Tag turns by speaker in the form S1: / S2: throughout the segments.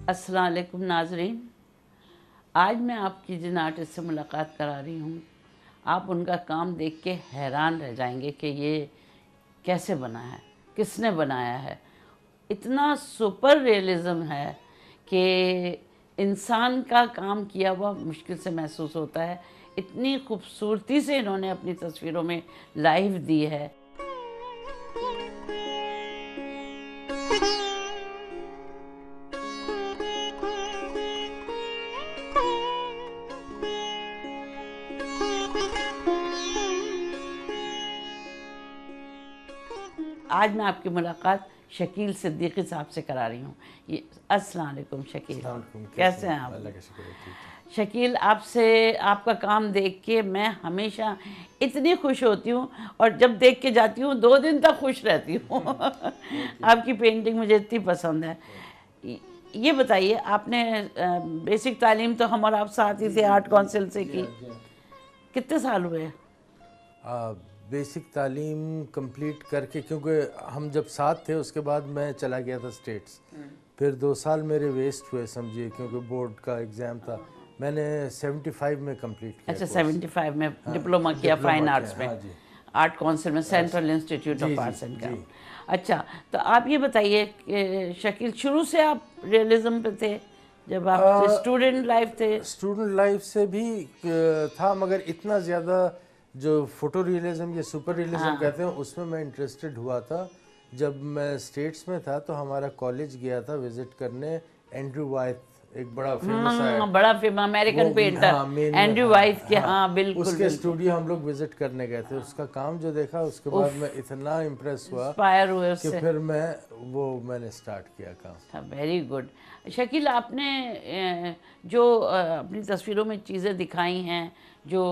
S1: السلام علیکم ناظرین، آج میں آپ کی جن آرٹسٹ سے ملاقات کرا رہی ہوں، آپ ان کا کام دیکھ کے حیران رہ جائیں گے کہ یہ کیسے بنا ہے، کس نے بنایا ہے۔ اتنا سپر ریئلزم ہے کہ انسان کا کام کیا ہوا مشکل سے محسوس ہوتا ہے۔ اتنی خوبصورتی سے انہوں نے اپنی تصویروں میں لائف دی ہے۔ آج میں آپ کی ملاقات شکیل صدیقی صاحب سے کرا رہی ہوں۔ السلام علیکم شکیل، کیسے ہیں آپ؟
S2: اللہ کا شکر ہے۔
S1: شکیل، آپ کا کام دیکھ کے میں ہمیشہ اتنی خوش ہوتی ہوں، اور جب دیکھ کے جاتی ہوں 2 دن تک خوش رہتی ہوں۔ آپ کی پینٹنگ مجھے اتنی پسند ہے۔ یہ بتائیے، آپ نے بیسک تعلیم تو ہم اور آپ ساتھ ہی تھے، آرٹ کونسل سے کی، کتنے سال ہوئے؟
S2: بیسک تعلیم کمپلیٹ کر کے، کیونکہ ہم جب ساتھ تھے اس کے بعد میں چلا گیا تھا اسٹیٹس، پھر 2 سال میرے ویسٹ ہوئے سمجھیے، کیونکہ بورڈ کا ایگزام تھا۔ میں نے 75 میں کمپلیٹ کیا۔
S1: اچھا، 75 میں ڈپلومہ کیا فائن آرٹس میں، آرٹ کونسل میں، central institute of arts and craft. اچھا، تو آپ یہ بتائیے کہ شکیل، شروع سے آپ ریئلزم پہ تھے جب آپ اسٹوڈنٹ لائف تھے؟
S2: اسٹوڈنٹ لائف سے بھی تھا، مگر اتنا زیادہ جو فوٹو ریئلزم یا سپر ریئلزم کہتے ہیں اس میں انٹرسٹڈ ہوا تھا جب میں اسٹیٹس میں تھا۔ تو ہمارا کالج گیا تھا وزٹ کرنے، اینڈریو وائتھ، ایک بڑا فیمس ہے،
S1: بڑا فیمس امریکن پینٹر اینڈریو وائتھ کے، ہاں بالکل،
S2: اس کے اسٹوڈیو ہم لوگ وزٹ کرنے گئے تھے۔ اس کا کام جو دیکھا اس کے بعد میں اتنا امپریس ہوا
S1: انسپائر ہوئے اس
S2: کہ
S1: سے،
S2: پھر میں نے اسٹارٹ کیا کام۔
S1: Very good. شکیل، آپ نے جو اپنی تصویروں میں چیزیں دکھائی ہیں، جو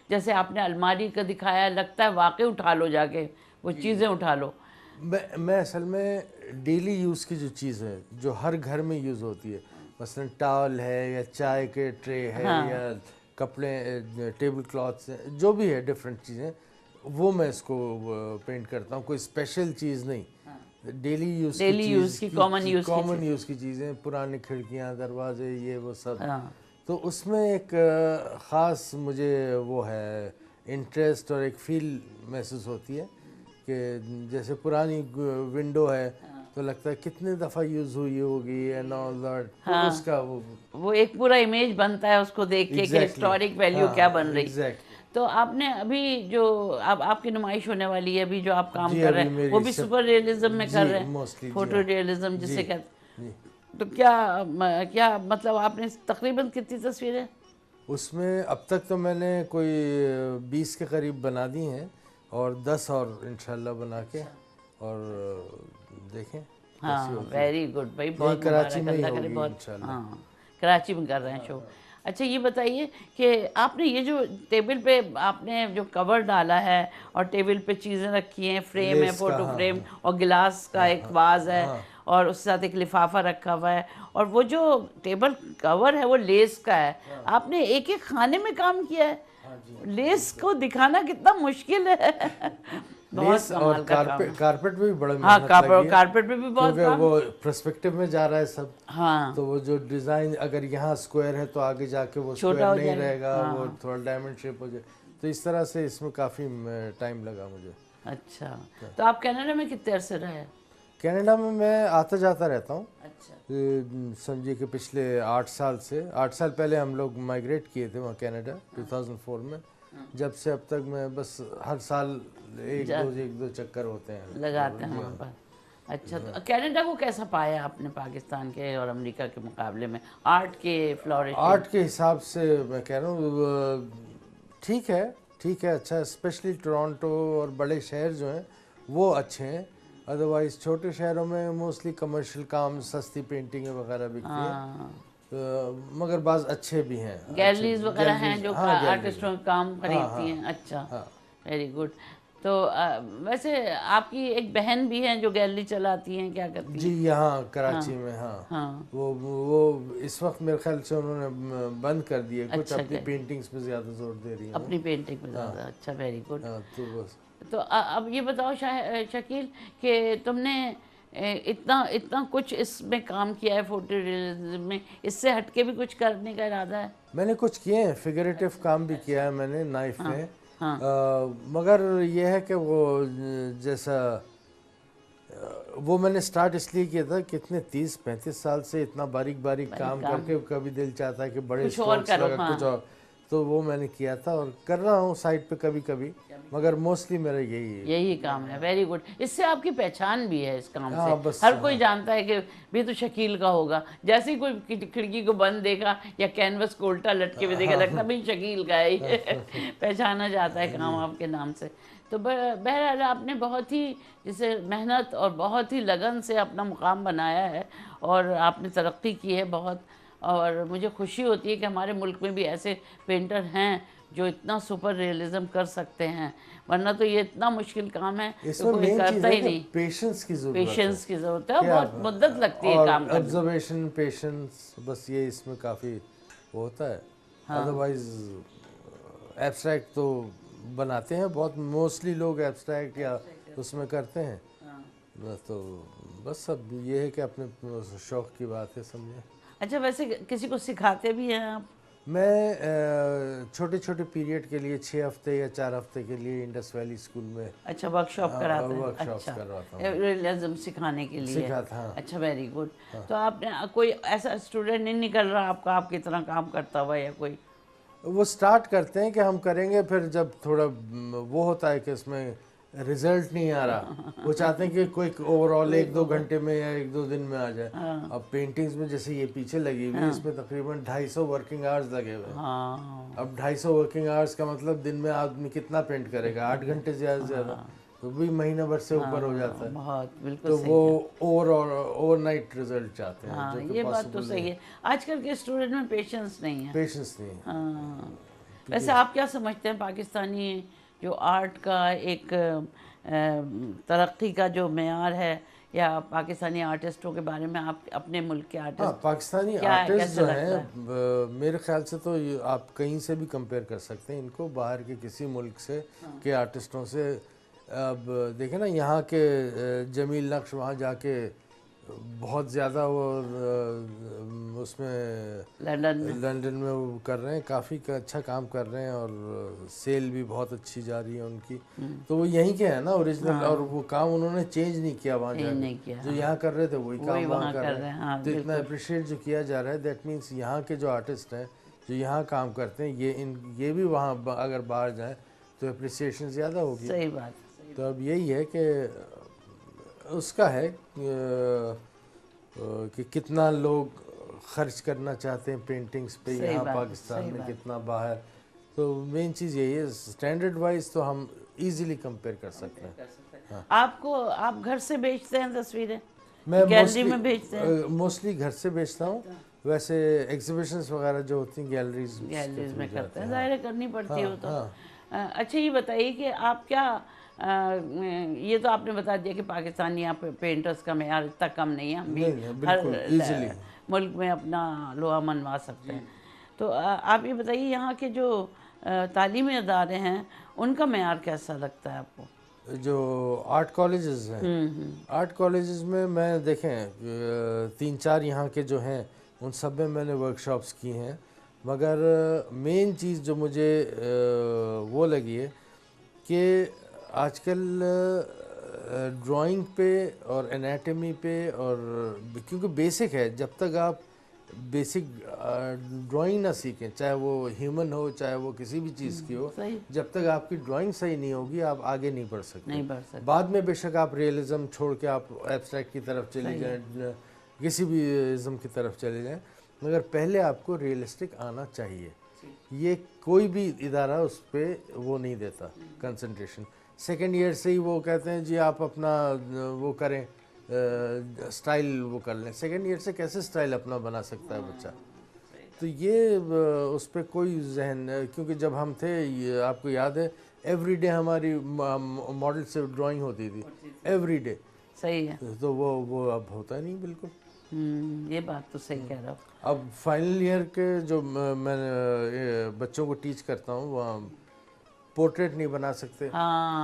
S1: جیسے آپ نے الماری کا دکھایا، لگتا ہے واقعی اٹھا لو، جا کے وہ چیزیں اٹھا لو۔
S2: میں اصل میں ڈیلی یوز کی جو چیز ہے جو ہر گھر میں یوز ہوتی ہے، مثلا ٹاول ہے یا چائے کے ٹرے ہے یا کپڑے، ٹیبل کلاتھس ہیں، جو بھی ہے ڈفرینٹ چیزیں، وہ میں اس کو پینٹ کرتا ہوں۔ کوئی اسپیشل چیز نہیں، ڈیلی یوز کی
S1: کامن
S2: یوز کی چیزیں، پرانی کھڑکیاں، دروازے، یہ وہ سب۔ تو اس میں ایک خاص مجھے وہ ہے انٹرسٹ اور ایک فیل محسوس ہوتی ہے کہ جیسے پرانی ونڈو ہے تو لگتا ہے کتنے دفعہ یوز ہوئی ہوگی اینڈ آل دیٹ، اس کا
S1: وہ ایک پورا امیج بنتا ہے اس کو دیکھ کے کہ ہسٹورک ویلیو کیا بن رہی۔ تو آپ نے ابھی جو آپ کی نمائش ہونے والی ہے، ابھی جو آپ کام کر رہے ہیں وہ بھی سپر ریئلزم میں کر رہے ہیں، فوٹو ریئلزم جسے کہتے ہیں۔ تو کیا مطلب آپ نے تقریباً کتنی تصویریں
S2: اس میں؟ اب تک تو میں نے کوئی 20 کے قریب بنا دی ہیں، اور 10 اور انشاءاللہ بنا کے، اور دیکھیں۔
S1: ہاں، ویری گڈ بھائی، بہت
S2: کراچی میں
S1: اللہ کرے، بہت، ہاں کراچی میں کر رہے ہیں شو۔ اچھا، یہ بتائیے کہ آپ نے یہ جو ٹیبل پہ آپ نے جو کور ڈالا ہے اور ٹیبل پہ چیزیں رکھی ہیں، فریم ہے، فوٹو فریم، اور گلاس کا ایک واز ہے، اور اس کے ساتھ ایک لفافہ رکھا ہوا ہے، اور وہ جو ٹیبل کور ہے وہ لیس کا ہے۔ آپ نے ایک ایک خانے میں کام کیا ہے۔ لیس کو دکھانا کتنا مشکل ہے۔
S2: لیس اور کارپیٹ بھی بڑا
S1: ہاں،
S2: محنت لگی ہے،
S1: کارپیٹ پہ بھی بہت
S2: کیونکہ وہ پرسپیکٹیو میں جا رہا ہے سب۔
S1: ہاں،
S2: تو وہ جو ڈیزائن اگر یہاں اسکوائر ہے تو آگے جا کے وہ اسکوائر نہیں رہے گا، وہ تھوڑا ڈائمنڈ شیپ ہو جائے۔ تو اس طرح سے اس میں کافی ٹائم لگا مجھے۔
S1: اچھا، تو آپ کینیڈا میں کتنے عرصے رہے؟
S2: کینیڈا میں آتا جاتا رہتا ہوں،
S1: اچھا،
S2: سمجھیے کہ پچھلے 8 سال سے، 8 سال پہلے ہم لوگ مائگریٹ کیے تھے وہاں کینیڈا 2004 میں۔ جب سے اب تک میں بس ہر سال ایک دو چکر ہوتے ہیں،
S1: لگاتے ہیں وہاں پر۔ اچھا، تو کینیڈا کو کیسا پایا آپ نے پاکستان کے اور امریکہ کے مقابلے میں آرٹ کے فلورش؟
S2: آرٹ کے حساب سے میں کہہ رہا ہوں ٹھیک ہے، اچھا، اسپیشلی ٹورانٹو اور بڑے شہر جو ہیں وہ اچھے ہیں۔ ادروائز چھوٹے شہروں میں موسٹلی کمرشل کام، سستی پینٹنگیں وغیرہ بکتی ہیں، مگر بعض اچھے بھی ہیں،
S1: گیلریز وغیرہ ہیں جو آرٹسٹوں کا کام خریدتی ہیں۔ اچھا، ویری گڈ۔ تو ویسے آپ کی ایک بہن بھی ہیں جو گیلری چلاتی ہیں، کیا کرتی ہیں؟
S2: جی، یہاں کراچی میں، ہاں، وہ اس وقت میرے خیال سے انہوں نے بند کر دیے، کچھ اپنی پینٹنگز پہ زیادہ زور دے رہی ہیں،
S1: اپنی پینٹنگ پہ زیادہ۔ اچھا، ویری گڈ۔
S2: تو بس۔
S1: تو اب یہ بتاؤ شکیل کہ تم نے اتنا کچھ اس میں کام کیا ہے فوٹو ریئلزم میں، اس سے ہٹ کے بھی کچھ کرنے کا ارادہ ہے؟
S2: میں نے کچھ کیے ہیں، فگریٹو کام بھی کیا ہے میں نے نائف میں،
S1: ہاں
S2: مگر یہ ہے کہ وہ جیسا وہ میں نے سٹارٹ اس لیے کیا تھا کہ اتنے 30-35 سال سے اتنا باریک کام کر کے کبھی دل چاہتا ہے کہ بڑے اسٹروکس لگا کچھ اور، تو وہ میں نے کیا تھا اور کر رہا ہوں سائٹ پہ کبھی کبھی، مگر موسٹلی میرا یہی
S1: کام ہے۔ ویری گڈ، اس سے آپ کی پہچان بھی ہے اس کام سے،
S2: بس
S1: ہر کوئی جانتا ہے کہ بھی تو شکیل کا ہوگا، جیسے ہی کوئی کھڑکی کو بند دیکھا یا کینوس کو الٹا لٹکے ہوئے دیکھا لگتا بھئی شکیل کا ہے، پہچانا جاتا ہے کام آپ کے نام سے۔ تو بہرحال آپ نے بہت ہی جسے محنت اور بہت ہی لگن سے اپنا مقام بنایا ہے اور آپ نے ترقی کی ہے بہت، اور مجھے خوشی ہوتی ہے کہ ہمارے ملک میں بھی ایسے پینٹر ہیں جو اتنا سپر ریئلزم کر سکتے ہیں، ورنہ تو یہ اتنا مشکل کام ہے کہ کوئی کرتا ہی نہیں۔
S2: پیشنس کی ضرورت
S1: پیشنس کی ضرورت ہے، بہت مدت لگتی ہے کام کرنے میں۔
S2: آبزرویشن، پیشنس، بس یہ اس میں کافی ہوتا ہے، ادروائز ایبسٹریکٹ تو بناتے ہیں بہت، موسٹلی لوگ ایبسٹریکٹ یا اس میں کرتے ہیں، تو بس اب یہ ہے کہ اپنے شوق کی بات ہے، سمجھیں۔
S1: اچھا، ویسے کسی کو سکھاتے بھی ہیں آپ؟
S2: میں چھوٹے پیریڈ کے لیے 6 ہفتے یا 4 ہفتے کے لیے انڈس ویلی اسکول میں
S1: اچھا ورک شاپ کراتے ہیں؟
S2: ورکشاپس کرواتا ہوں،
S1: ریئلزم سکھانے کے لیے؟
S2: سکھاتا ہاں۔
S1: اچھا، ویری گڈ۔ تو آپ نے کوئی ایسا اسٹوڈنٹ نہیں نکل رہا آپ کا آپ کی طرح کام کرتا ہوا، یا کوئی؟
S2: وہ سٹارٹ کرتے ہیں کہ ہم کریں گے، پھر جب تھوڑا وہ ہوتا ہے کہ اس میں رزلٹ نہیں آ رہا، وہ چاہتے ہیں کہ کوئی اوور آل 1-2 گھنٹے میں یا 1-2 دن میں آ جائے۔ اب پینٹنگز میں جیسے یہ پیچھے لگی ہوئی ہے، اس میں تقریباً 250 ورکنگ آورز لگے ہوئے ہیں۔ اب 250 ورکنگ آورز کا مطلب دن میں آدمی کتنا پینٹ کرے گا؟ 8 گھنٹے زیادہ سے زیادہ، تو بھی مہینہ بھر سے اوپر ہو جاتا ہے۔
S1: بہت بالکل
S2: تو وہ اوور نائٹ رزلٹ چاہتے ہیں، جو کہ
S1: یہ بات تو صحیح ہے۔ آج کل کے اسٹوڈنٹ میں پیشنس نہیں ہے،
S2: پیشنس نہیں ہے۔
S1: ویسے آپ کیا سمجھتے ہیں پاکستانی جو آرٹ کا ایک ترقی کا جو معیار ہے، یا پاکستانی آرٹسٹوں کے بارے میں آپ اپنے ملک کے آرٹسٹ،
S2: پاکستانی آرٹسٹ جو ہیں میرے خیال سے تو آپ کہیں سے بھی کمپیئر کر سکتے ہیں ان کو، باہر کے کسی ملک سے کے آرٹسٹوں سے۔ اب دیکھیں نا یہاں کے جمیل نقش وہاں جا کے بہت زیادہ وہ اس میں لنڈن میں وہ کر رہے ہیں، کافی اچھا کام کر رہے ہیں، اور سیل بھی بہت اچھی جا رہی ہے ان کی، تو وہ یہیں کے ہیں نا اوریجنل، اور وہ کام انہوں نے چینج نہیں کیا وہاں جا کے، جو یہاں کر رہے تھے وہی کام وہاں کر رہے ہیں۔ تو اتنا اپریشیٹ جو کیا جا رہا ہے، دیٹ مینس یہاں کے جو آرٹسٹ ہیں جو یہاں کام کرتے ہیں، یہ بھی وہاں اگر باہر جائیں تو اپریسیشن زیادہ ہوگی۔
S1: صحیح بات۔
S2: تو اب یہی ہے کہ اس کا ہے کہ کتنا لوگ خرچ کرنا چاہتے ہیں پینٹنگز پہ یہاں پاکستان میں، کتنا باہر، تو مین چیز یہی ہے۔ اسٹینڈرڈ وائز تو ہم ایزیلی کمپیئر کر سکتے ہیں۔
S1: آپ گھر سے بیچتے ہیں تصویریں؟
S2: میں
S1: گیلری میں بیچتے ہیں؟
S2: موسٹلی گھر سے بیچتا ہوں، ویسے ایگزیبیشنز وغیرہ جو ہوتی ہیں گیلریز
S1: میں کرتے ہیں، ظاہر کرنی پڑتی ہو تو۔ اچھا، یہ بتائیے کہ آپ کیا، یہ تو آپ نے بتا دیا کہ پاکستانی پینٹرز کا معیار اتنا کم نہیں ہے، ہم بھی ہر ملک میں اپنا لوہا منوا سکتے ہیں، تو آپ یہ بتائیے یہاں کے جو تعلیمی ادارے ہیں ان کا معیار کیسا لگتا ہے آپ کو؟
S2: جو آرٹ کالجز ہیں، آرٹ کالجز میں دیکھیں 3-4 یہاں کے جو ہیں ان سب میں نے ورکشاپس کی ہیں، مگر مین چیز جو مجھے وہ لگی ہے کہ آج کل ڈرائنگ پہ اور انیٹمی پہ، اور کیونکہ بیسک ہے، جب تک آپ بیسک ڈرائنگ نہ سیکھیں، چاہے وہ ہیومن ہو چاہے وہ کسی بھی چیز کی ہو، جب تک آپ کی ڈرائنگ صحیح نہیں ہوگی آپ آگے نہیں بڑھ سکتے۔ بعد میں بے شک آپ ریئلزم چھوڑ کے آپ ایبسٹریکٹ کی طرف چلی جائیں، کسی بھی ازم کی طرف چلے جائیں، مگر پہلے آپ کو ریئلسٹک آنا چاہیے۔ یہ کوئی بھی ادارہ اس پہ وہ نہیں دیتا کنسنٹریشن۔ سیکنڈ ایئر سے ہی وہ کہتے ہیں جی آپ اپنا وہ کریں، سٹائل وہ کر لیں۔ سیکنڈ ایئر سے کیسے سٹائل اپنا بنا سکتا ہے بچہ؟ تو یہ اس پہ کوئی ذہن، کیونکہ جب ہم تھے آپ کو یاد ہے ایوری ڈے ہماری ماڈل سے ڈرائنگ ہوتی تھی، ایوری ڈے۔
S1: صحیح ہے،
S2: تو وہ اب ہوتا نہیں بالکل۔
S1: یہ بات تو صحیح کہہ رہا ہوں۔
S2: اب فائنل ایئر کے جو میں بچوں کو ٹیچ کرتا ہوں، وہاں پورٹریٹ نہیں بنا سکتے،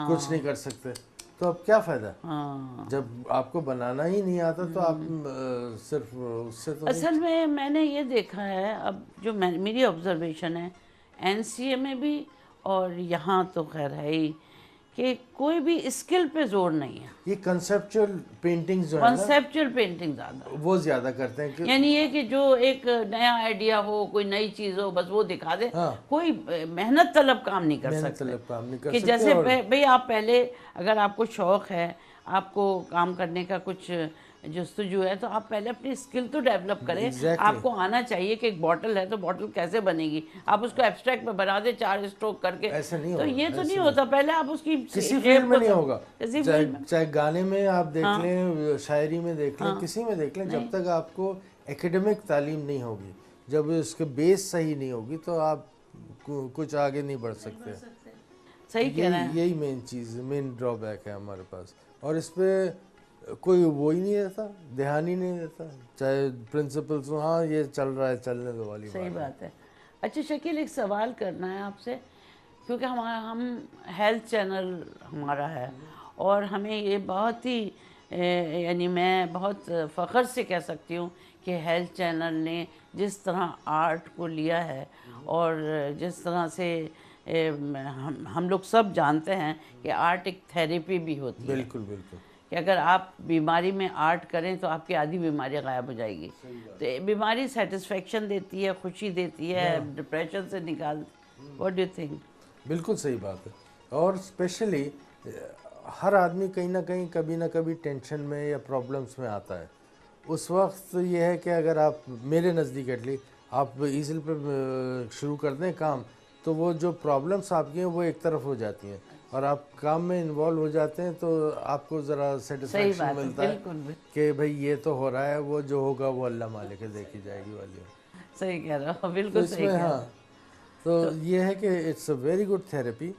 S2: کچھ نہیں کر سکتے، تو اب کیا فائدہ؟
S1: ہاں
S2: جب آپ کو بنانا ہی نہیں آتا تو آپ صرف اس سے تو
S1: اصل میں نے یہ دیکھا ہے، اب جو میری آبزرویشن ہے این سی اے میں بھی اور یہاں تو خیر ہے ہی، کہ کوئی بھی اسکل پہ زور نہیں ہے.
S2: یہ کنسیپچل پینٹنگز جو ہے نا
S1: کنسیپچل پینٹنگ زیادہ ہے.
S2: وہ زیادہ کرتے ہیں کہ
S1: یعنی یہ کہ جو ایک نیا آئیڈیا ہو، کوئی نئی چیز ہو، بس وہ دکھا دے.
S2: ہاں
S1: کوئی محنت طلب کام نہیں کر
S2: محنت
S1: سکتے.
S2: طلب کام نہیں کر
S1: کہ
S2: سکتے.
S1: جیسے
S2: اور
S1: بھئی آپ پہلے اگر آپ کو شوق ہے، آپ کو کام کرنے کا کچھ جستجو ہے، تو آپ پہلے اپنی اسکل تو ڈیولپ کریں. آپ کو آنا چاہیے کہ ایک بوٹل ہے تو بوٹل کیسے بنے گی، آپ اس کو ایبسٹریکٹ میں بنا دیں 4 اسٹروک کر کے،
S2: ایسے نہیں
S1: تو
S2: ہوگا.
S1: یہ تو نہیں ہوتا. پہلے آپ اس کی
S2: کسی فیلڈ میں نہیں ہوگا،
S1: کسی فیلڈ میں.
S2: چاہے گانے میں آپ دیکھ لیں، شاعری میں دیکھ لیں، کسی میں دیکھ لیں، جب تک آپ کو ایکیڈمک تعلیم نہیں ہوگی، جب اس کے بیس صحیح نہیں ہوگی تو آپ کچھ آگے نہیں بڑھ سکتے.
S1: صحیح کہہ رہے ہیں.
S2: یہی مین چیز، مین ڈرا بیک ہے ہمارے پاس. اور اس پہ کوئی وہی نہیں رہتا، دھیان ہی نہیں دیتا، چاہے پرنسپلس ہوں، ہاں یہ چل رہا ہے چلنے دو والی
S1: صحیح
S2: بات ہے.
S1: بات ہے. اچھا شکیل، ایک سوال کرنا ہے آپ سے، کیونکہ ہم ہیلتھ چینل ہمارا ہے، اور ہمیں یہ بہت ہی یعنی میں بہت فخر سے کہہ سکتی ہوں کہ ہیلتھ چینل نے جس طرح آرٹ کو لیا ہے، اور جس طرح سے ہم لوگ سب جانتے ہیں کہ آرٹ ایک تھیریپی بھی ہوتی ہے.
S2: بالکل بالکل.
S1: کہ اگر آپ بیماری میں آرٹ کریں تو آپ کی آدھی بیماری غائب ہو جائے گی. تو بیماری سیٹسفیکشن دیتی ہے، خوشی دیتی ہے، ڈپریشن سے نکالتی. What do you think?
S2: بالکل صحیح بات ہے. اور اسپیشلی ہر آدمی کہیں نہ کہیں کبھی نہ کبھی ٹینشن میں یا پرابلمس میں آتا ہے. اس وقت یہ ہے کہ اگر آپ، میرے نزدیک ایٹ لیسٹ، آپ ایزل پہ شروع کر دیں کام، تو وہ جو پرابلمس آپ کی ہیں وہ ایک طرف ہو جاتی ہیں، اور آپ کام میں انوالو ہو جاتے ہیں تو آپ کو ذرا سیٹسفیکشن ملتا ہے
S1: بالکل
S2: کہ بھئی یہ تو ہو رہا ہے، وہ جو ہوگا وہ اللہ مالک ہے، دیکھی جائے گی والی.
S1: صحیح کہہ رہا ہو،
S2: تو
S1: بالکل
S2: اس
S1: صحیح
S2: میں
S1: کہہ رہا
S2: ہاں،
S1: ہو.
S2: تو یہ ہے کہ it's a very good therapy.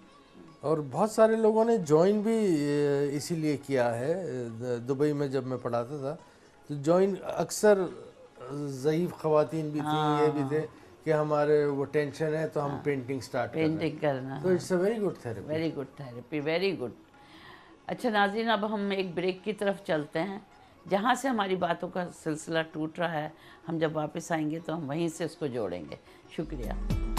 S2: اور بہت سارے لوگوں نے جوائن بھی اسی لیے کیا ہے. دبئی میں جب میں پڑھاتا تھا تو جوائن اکثر ضعیف خواتین بھی تھیں، یہ بھی تھے کہ ہمارے وہ ٹینشن ہے تو ہم پینٹنگ سٹارٹ کر رہے ہیں.
S1: پینٹنگ کرنا.
S2: تو it's a very good therapy.
S1: Very good therapy, very good. اچھا ناظرین، اب ہم ایک بریک کی طرف چلتے ہیں. جہاں سے ہماری باتوں کا سلسلہ ٹوٹ رہا ہے، ہم جب واپس آئیں گے تو ہم وہیں سے اس کو جوڑیں گے. شکریہ.